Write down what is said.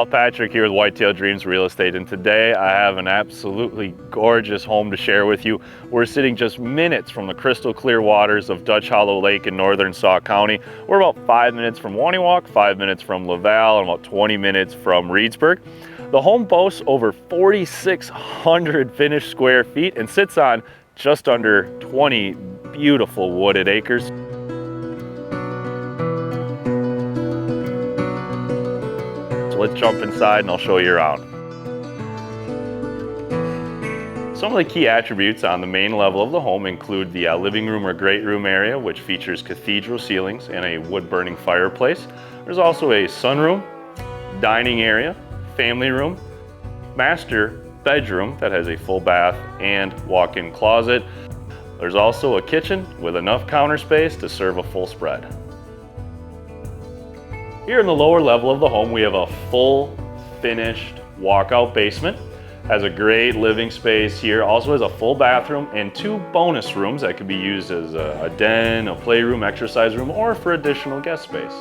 y'all, Patrick here with Whitetail Dreams Real Estate, and today I have an absolutely gorgeous home to share with you. We're sitting just minutes from the crystal clear waters of Dutch Hollow Lake in northern Sauk County. We're about 5 minutes from Wonewoc, 5 minutes from Laval, and about 20 minutes from Reedsburg. The home boasts over 4,600 finished square feet and sits on just under 20 beautiful wooded acres. Let's jump inside and I'll show you around. Some of the key attributes on the main level of the home include the living room or great room area, which features cathedral ceilings and a wood-burning fireplace. There's also a sunroom, dining area, family room, master bedroom that has a full bath and walk-in closet. There's also a kitchen with enough counter space to serve a full spread. Here in the lower level of the home, we have a full finished walkout basement. Has a great living space here. Also has a full bathroom and 2 bonus rooms that could be used as a den, a playroom, exercise room, or for additional guest space.